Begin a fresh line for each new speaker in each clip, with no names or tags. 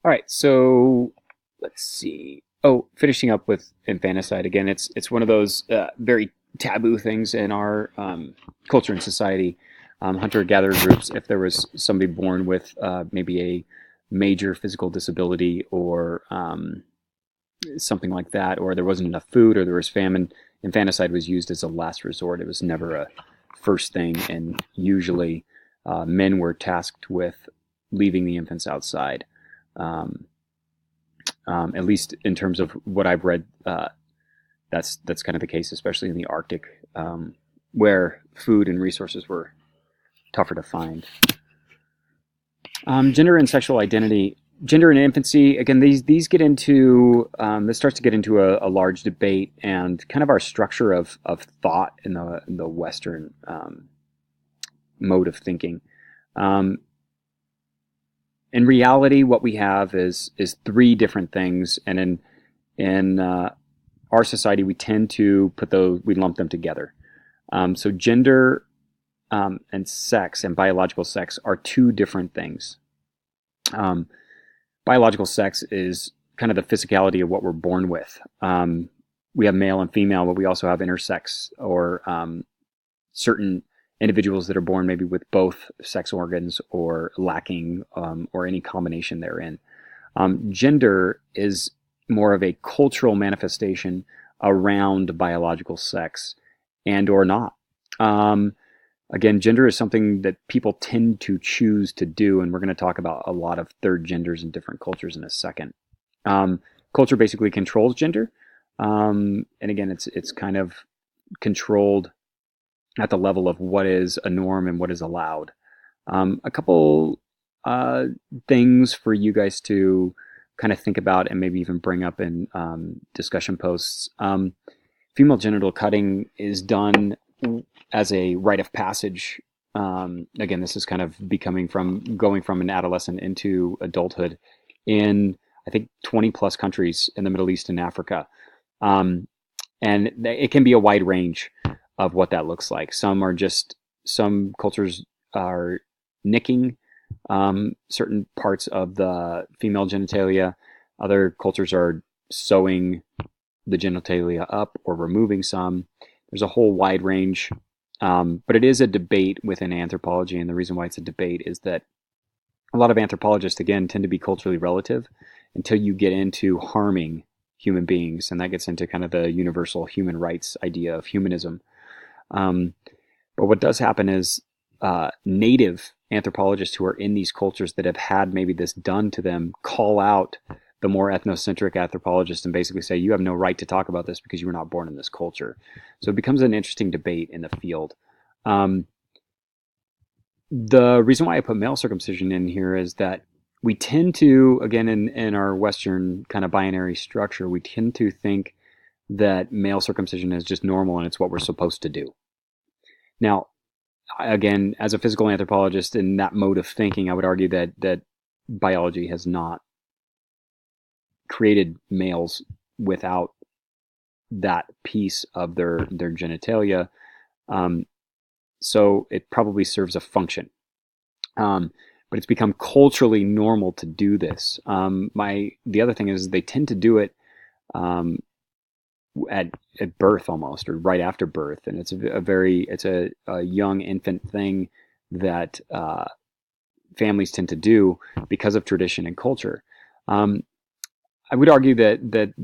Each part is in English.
All right, so let's see. Oh, finishing up with infanticide again. It's one of those very taboo things in our culture and society. Hunter-gatherer groups. If there was somebody born with maybe a major physical disability or something like that, or there wasn't enough food, or there was famine, infanticide was used as a last resort. It was never a first thing, and usually men were tasked with leaving the infants outside. Um, at least in terms of what I've read, that's kind of the case, especially in the Arctic, where food and resources were tougher to find. Gender and sexual identity, gender and infancy. Again, these get into this starts to get into a large debate and kind of our structure of thought in the Western mode of thinking. Um, in reality, what we have is three different things, and in our society, we tend to we lump them together. So gender and sex and biological sex are two different things. Um, Biological sex is kind of the physicality of what we're born with. We have male and female, but we also have intersex or certain individuals that are born maybe with both sex organs or lacking or any combination therein. Gender is more of a cultural manifestation around biological sex and or not. Again, gender is something that people tend to choose to do, and we're going to talk about a lot of third genders in different cultures in a second. Culture basically controls gender, and again, it's kind of controlled at the level of what is a norm and what is allowed. A couple things for you guys to kind of think about and maybe even bring up in discussion posts. Female genital cutting is done as a rite of passage. Again, this is kind of going from an adolescent into adulthood in, I think, 20 plus countries in the Middle East and Africa. And it can be a wide range of what that looks like. Some cultures are nicking certain parts of the female genitalia. Other cultures are sewing the genitalia up or removing some. There's a whole wide range, but it is a debate within anthropology, and the reason why it's a debate is that a lot of anthropologists, again, tend to be culturally relative until you get into harming human beings, and that gets into kind of the universal human rights idea of humanism. But what does happen is native anthropologists who are in these cultures that have had maybe this done to them call out the more ethnocentric anthropologists and basically say, you have no right to talk about this because you were not born in this culture. So it becomes an interesting debate in the field. The reason why I put male circumcision in here is that we tend to, again, in our Western kind of binary structure, we tend to think that male circumcision is just normal and it's what we're supposed to do. Now, again, as a physical anthropologist in that mode of thinking, I would argue that biology has not created males without that piece of their genitalia. So it probably serves a function. But it's become culturally normal to do this. The other thing is they tend to do it at birth almost, or right after birth, and it's a young infant thing that families tend to do because of tradition and culture. I would argue that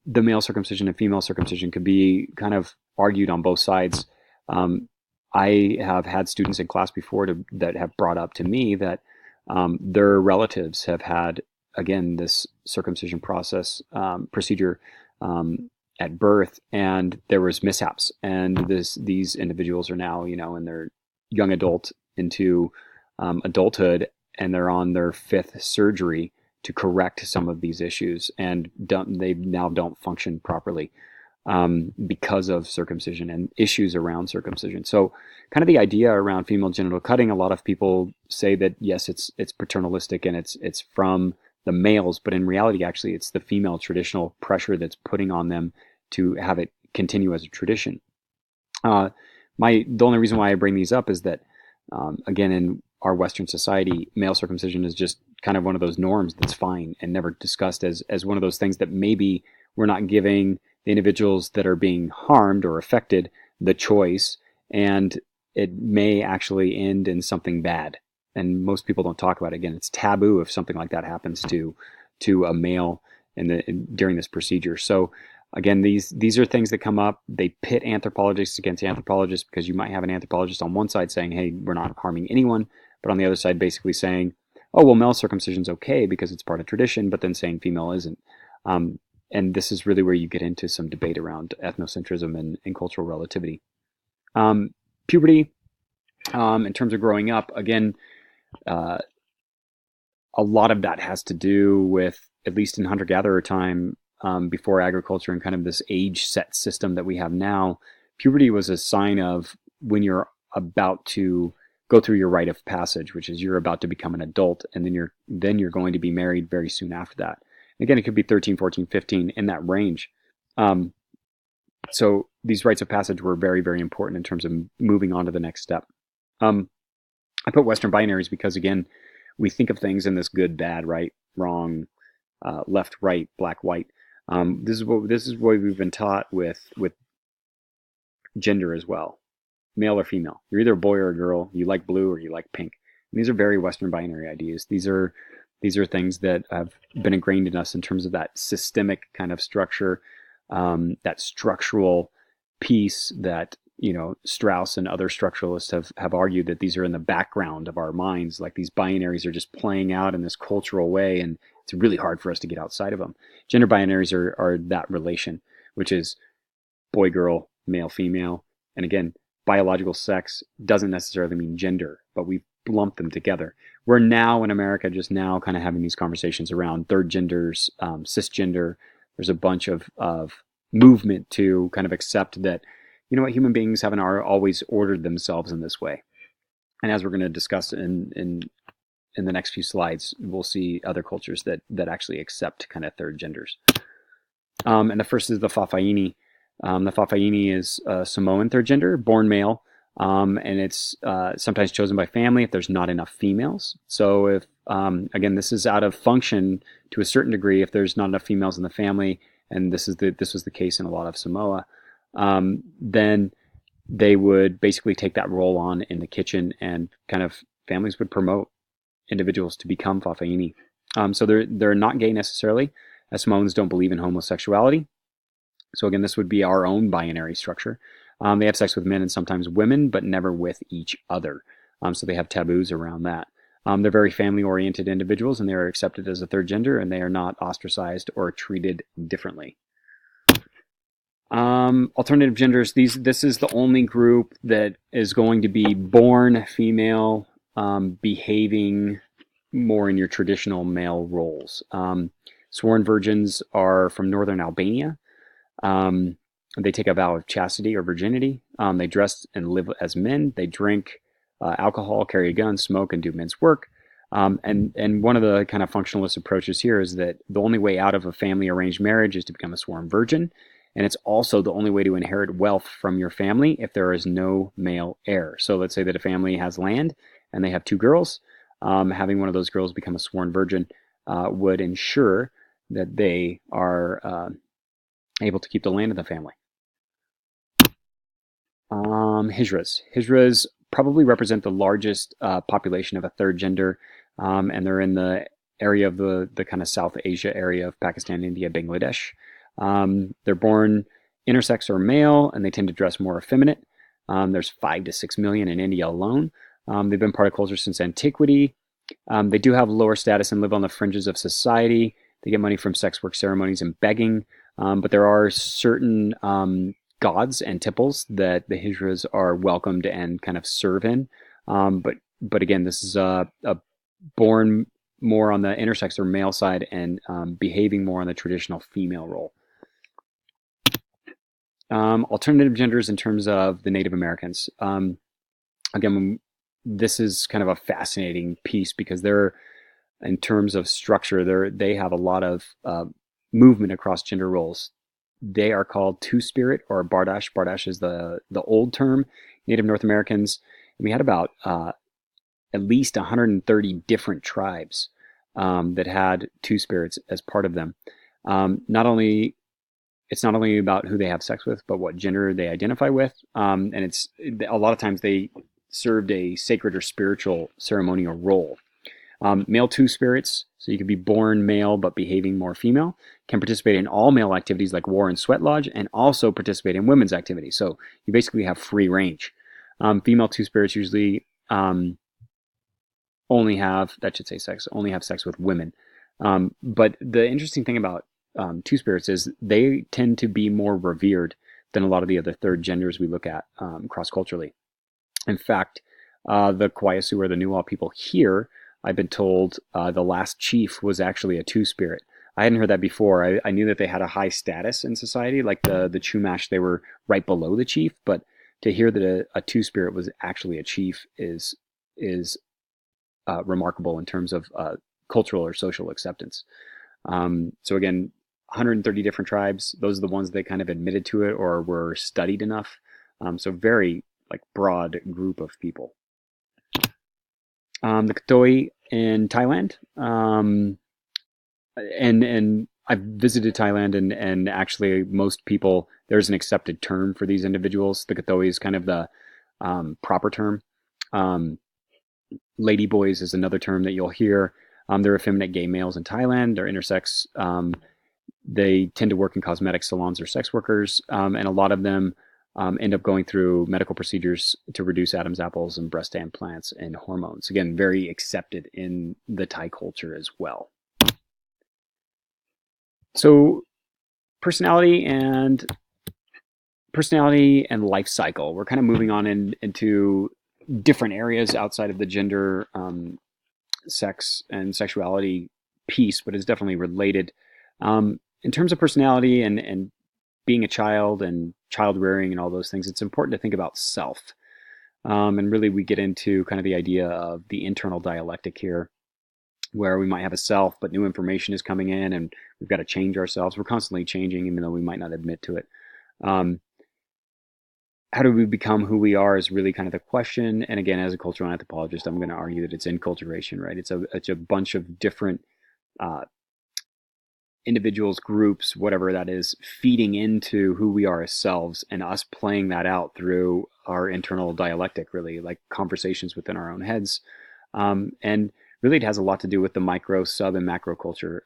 the male circumcision and female circumcision could be kind of argued on both sides. I have had students in class before that have brought up to me that their relatives have had, again, this circumcision procedure at birth, and there was mishaps, and these individuals are now, in their young adult into adulthood, and they're on their fifth surgery to correct some of these issues, and they now don't function properly because of circumcision and issues around circumcision. So kind of the idea around female genital cutting, a lot of people say that yes, it's paternalistic and it's from the males, but in reality, actually, it's the female traditional pressure that's putting on them to have it continue as a tradition. The only reason why I bring these up is that, again, in our Western society, male circumcision is just kind of one of those norms that's fine and never discussed as one of those things that maybe we're not giving the individuals that are being harmed or affected the choice, and it may actually end in something bad. And most people don't talk about it. Again, it's taboo if something like that happens to a male during this procedure. So again, these are things that come up. They pit anthropologists against anthropologists, because you might have an anthropologist on one side saying, hey, we're not harming anyone, but on the other side basically saying, oh, well, male circumcision's okay because it's part of tradition, but then saying female isn't. And this is really where you get into some debate around ethnocentrism and cultural relativity. Puberty, in terms of growing up, again, a lot of that has to do with, at least in hunter-gatherer time, before agriculture and kind of this age-set system that we have now, puberty was a sign of when you're about to go through your rite of passage, which is you're about to become an adult, and then you're going to be married very soon after that. And again, it could be 13, 14, 15, in that range. So these rites of passage were very, very important in terms of moving on to the next step. I put Western binaries because, again, we think of things in this good, bad, right, wrong, left, right, black, white. This is what we've been taught with gender as well, male or female. You're either a boy or a girl. You like blue or you like pink. And these are very Western binary ideas. These are things that have been ingrained in us in terms of that systemic kind of structure, that structural piece that, Strauss and other structuralists have argued that these are in the background of our minds. Like, these binaries are just playing out in this cultural way, and it's really hard for us to get outside of them. Gender binaries are that relation, which is boy, girl, male, female. And again, biological sex doesn't necessarily mean gender, but we've lumped them together. We're now in America just now kind of having these conversations around third genders, cisgender. There's a bunch of movement to kind of accept that, human beings haven't always ordered themselves in this way. And as we're going to discuss in the next few slides, we'll see other cultures that actually accept kind of third genders. And the first is the Fa'afafine. The Fa'afafine is a Samoan third gender, born male, and it's sometimes chosen by family if there's not enough females. So if, again, this is out of function to a certain degree if there's not enough females in the family, and this was the case in a lot of Samoa, then they would basically take that role on in the kitchen, and kind of families would promote individuals to become Fa'afafine. So they're not gay necessarily, as Samoans don't believe in homosexuality. So again, this would be our own binary structure. They have sex with men and sometimes women, but never with each other. So they have taboos around that. They're very family-oriented individuals, and they are accepted as a third gender, and they are not ostracized or treated differently. Alternative genders. This is the only group that is going to be born female, behaving more in your traditional male roles. Sworn virgins are from northern Albania. They take a vow of chastity or virginity. They dress and live as men. They drink alcohol, carry a gun, smoke, and do men's work. And one of the kind of functionalist approaches here is that the only way out of a family arranged marriage is to become a sworn virgin. And it's also the only way to inherit wealth from your family if there is no male heir. So let's say that a family has land and they have two girls. Having one of those girls become a sworn virgin would ensure that they are able to keep the land of the family. Hijras. Hijras probably represent the largest population of a third gender, and they're in the area of the kind of South Asia area of Pakistan, India, Bangladesh. They're born intersex or male, and they tend to dress more effeminate. There's 5 to 6 million in India alone. They've been part of culture since antiquity. They do have lower status and live on the fringes of society. They get money from sex work ceremonies and begging. But there are certain gods and temples that the Hijras are welcomed and kind of serve in. But again, this is born more on the intersex or male side and behaving more on the traditional female role. Alternative genders in terms of the Native Americans. Again, this is kind of a fascinating piece because they're, in terms of structure, they have a lot of movement across gender roles. They are called Two-Spirit or Bardash. Bardash is the old term. Native North Americans, we had about at least 130 different tribes that had two spirits as part of them. Not only It's not only about who they have sex with, but what gender they identify with. And it's a lot of times they served a sacred or spiritual ceremonial role. Male two spirits, so you could be born male but behaving more female, can participate in all male activities like war and sweat lodge, and also participate in women's activities. So you basically have free range. Female two spirits usually only have, that should say sex, only have sex with women. But the interesting thing about two spirits is they tend to be more revered than a lot of the other third genders we look at cross-culturally. In fact, the Kwayasu or the Nuwa people here, I've been told the last chief was actually a two spirit. I hadn't heard that before. I knew that they had a high status in society, like the Chumash, they were right below the chief, but to hear that a two spirit was actually a chief is remarkable in terms of cultural or social acceptance. So again, 130 different tribes. Those are the ones that kind of admitted to it or were studied enough. So very like broad group of people. The Kathoeey in Thailand, and I've visited Thailand, and actually most people, there's an accepted term for these individuals. The Kathoeey is kind of the proper term. Ladyboys is another term that you'll hear. They're effeminate gay males in Thailand. They're intersex. They tend to work in cosmetic salons or sex workers, and a lot of them end up going through medical procedures to reduce Adam's apples and breast implants and hormones. Again, very accepted in the Thai culture as well. So personality and life cycle. We're kind of moving on into different areas outside of the gender, sex, and sexuality piece, but it's definitely related. In terms of personality and being a child and child rearing and all those things, it's important to think about self. And really we get into kind of the idea of the internal dialectic here, where we might have a self, but new information is coming in and we've got to change ourselves. We're constantly changing, even though we might not admit to it. How do we become who we are is really kind of the question. And again, as a cultural anthropologist, I'm going to argue that it's enculturation, right? It's a bunch of different individuals, groups, whatever that is, feeding into who we are as selves and us playing that out through our internal dialectic, really, like conversations within our own heads. And really it has a lot to do with the micro, sub, and macro culture.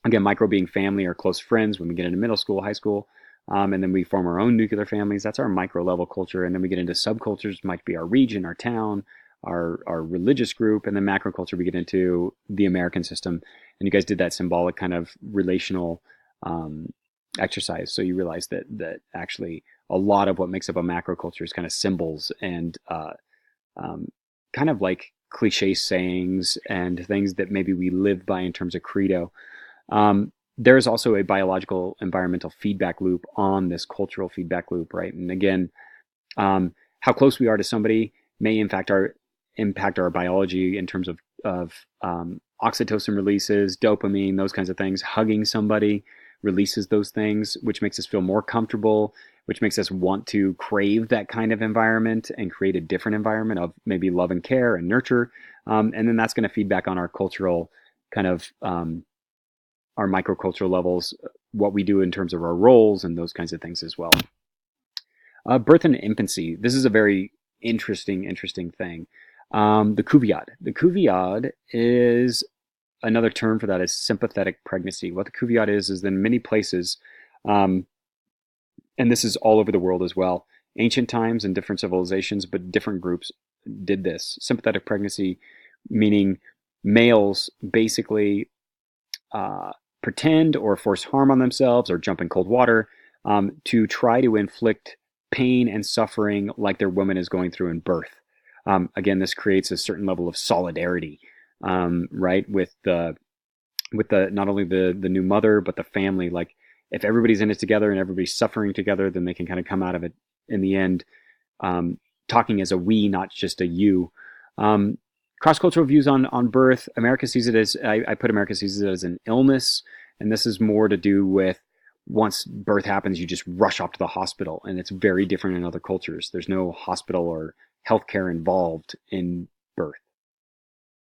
Again, micro being family or close friends when we get into middle school, high school, and then we form our own nuclear families. That's our micro level culture. And then we get into subcultures, might be our region, our town, our religious group, and then macro culture, we get into the American system. And you guys did that symbolic kind of relational exercise. So you realize that actually a lot of what makes up a macro culture is kind of symbols and kind of like cliche sayings and things that maybe we live by in terms of credo. There's also a biological environmental feedback loop on this cultural feedback loop, right? And again, how close we are to somebody may impact our biology in terms of oxytocin releases, dopamine, those kinds of things. Hugging somebody releases those things, which makes us feel more comfortable, which makes us want to crave that kind of environment and create a different environment of maybe love and care and nurture. And then that's going to feed back on our cultural kind of our microcultural levels, what we do in terms of our roles and those kinds of things as well. Birth and infancy. This is a very interesting thing. The kuviad. The kuviad is another term for that is sympathetic pregnancy. What the kuviad is in many places, and this is all over the world as well, ancient times and different civilizations, but different groups did this. Sympathetic pregnancy, meaning males basically pretend or force harm on themselves or jump in cold water to try to inflict pain and suffering like their woman is going through in birth. Again, this creates a certain level of solidarity, right, with the not only the new mother but the family. Like if everybody's in it together and everybody's suffering together, then they can kind of come out of it in the end talking as a we, not just a you. Cross-cultural views on birth. America sees it as, I put America sees it as an illness, and this is more to do with once birth happens, you just rush off to the hospital, and it's very different in other cultures. There's no hospital or healthcare involved in birth.